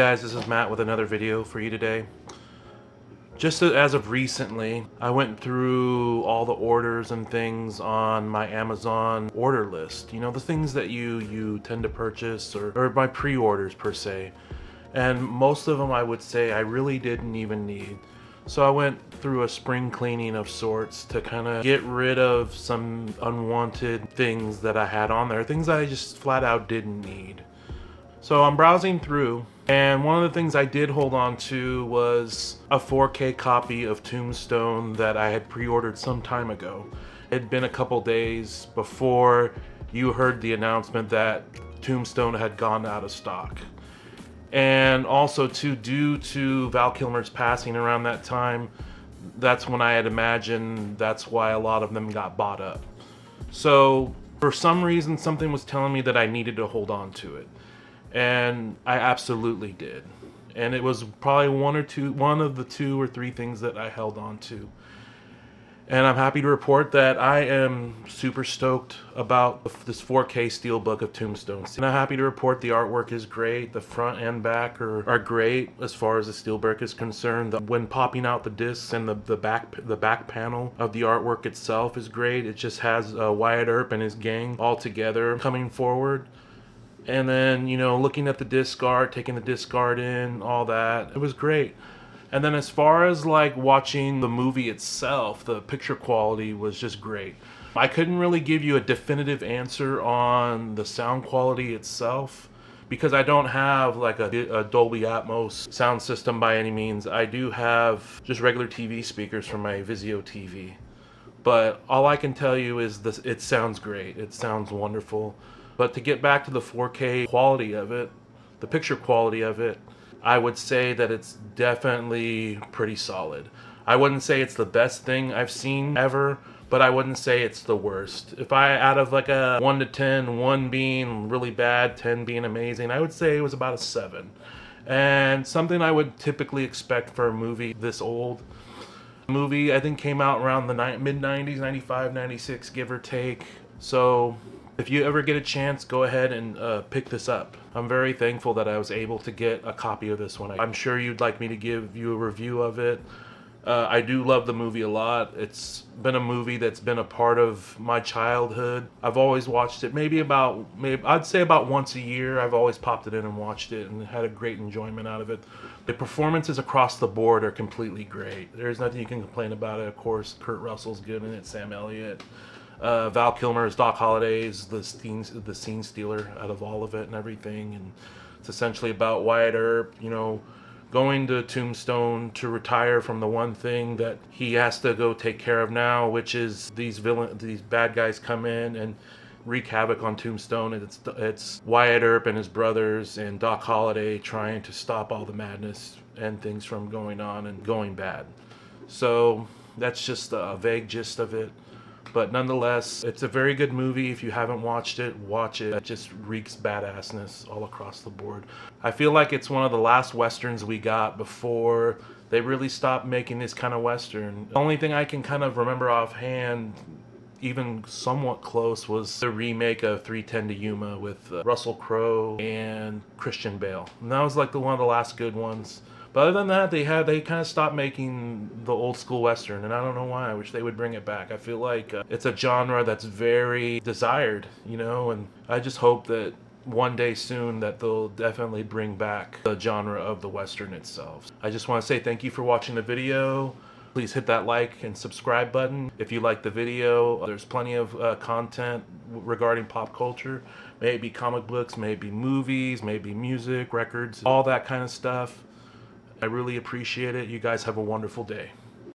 Guys, this is Matt with another video for you today. Just as of recently, I went through all the orders and things on my Amazon order list. You know, the things that you tend to purchase or my pre-orders per se. And most of them I would say I really didn't even need. So I went through a spring cleaning of sorts to kind of get rid of some unwanted things that I had on there, things I just flat out didn't need. So I'm browsing through, and one of the things I did hold on to was a 4K copy of Tombstone that I had pre-ordered some time ago. It had been a couple days before you heard the announcement that Tombstone had gone out of stock. And also due to Val Kilmer's passing around that time, that's when I had imagined that's why a lot of them got bought up. So for some reason, something was telling me that I needed to hold on to it. And I absolutely did. And it was probably one of the two or three things that I held on to. And I'm happy to report that I am super stoked about this 4K steelbook of Tombstone. And I'm happy to report the artwork is great. The front and back are great as far as the steelbook is concerned. When popping out the discs and the back panel of the artwork itself is great. It just has Wyatt Earp and his gang all together coming forward. And then, you know, looking at the disc art, taking the disc art in, all that, it was great. And then as far as like watching the movie itself, the picture quality was just great. I couldn't really give you a definitive answer on the sound quality itself because I don't have like a Dolby Atmos sound system by any means. I do have just regular TV speakers from my Vizio TV. But all I can tell you is this: it sounds great. It sounds wonderful. But to get back to the 4K quality of it, the picture quality of it, I would say that it's definitely pretty solid. I wouldn't say it's the best thing I've seen ever, but I wouldn't say it's the worst. If I, out of like a 1 to 10, 1 being really bad, 10 being amazing, I would say it was about a 7. And something I would typically expect for a movie this old. The movie, I think, came out around the mid-90s, 95, 96, give or take. So if you ever get a chance, go ahead and pick this up. I'm very thankful that I was able to get a copy of this one. I'm sure you'd like me to give you a review of it. I do love the movie a lot. It's been a movie that's been a part of my childhood. I've always watched it maybe I'd say about once a year. I've always popped it in and watched it and had a great enjoyment out of it. The performances across the board are completely great. There's nothing you can complain about it. Of course, Kurt Russell's good in it, Sam Elliott. Val Kilmer is Doc Holliday's the scene stealer out of all of it and everything, and it's essentially about Wyatt Earp, you know, going to Tombstone to retire from the one thing that he has to go take care of now, which is these bad guys come in and wreak havoc on Tombstone, and it's Wyatt Earp and his brothers and Doc Holliday trying to stop all the madness and things from going on and going bad. So that's just a vague gist of it. But nonetheless, it's a very good movie. If you haven't watched it, watch it. It just reeks badassness all across the board. I feel like it's one of the last Westerns we got before they really stopped making this kind of Western. The only thing I can kind of remember offhand, even somewhat close, was the remake of 3:10 to Yuma with Russell Crowe and Christian Bale. And that was like one of the last good ones. But other than that, they kind of stopped making the old school Western, and I don't know why. I wish they would bring it back. I feel like it's a genre that's very desired, you know, and I just hope that one day soon that they'll definitely bring back the genre of the Western itself. I just want to say thank you for watching the video. Please hit that like and subscribe button if you like the video. There's plenty of content regarding pop culture. Maybe comic books, maybe movies, maybe music, records, all that kind of stuff. I really appreciate it. You guys have a wonderful day.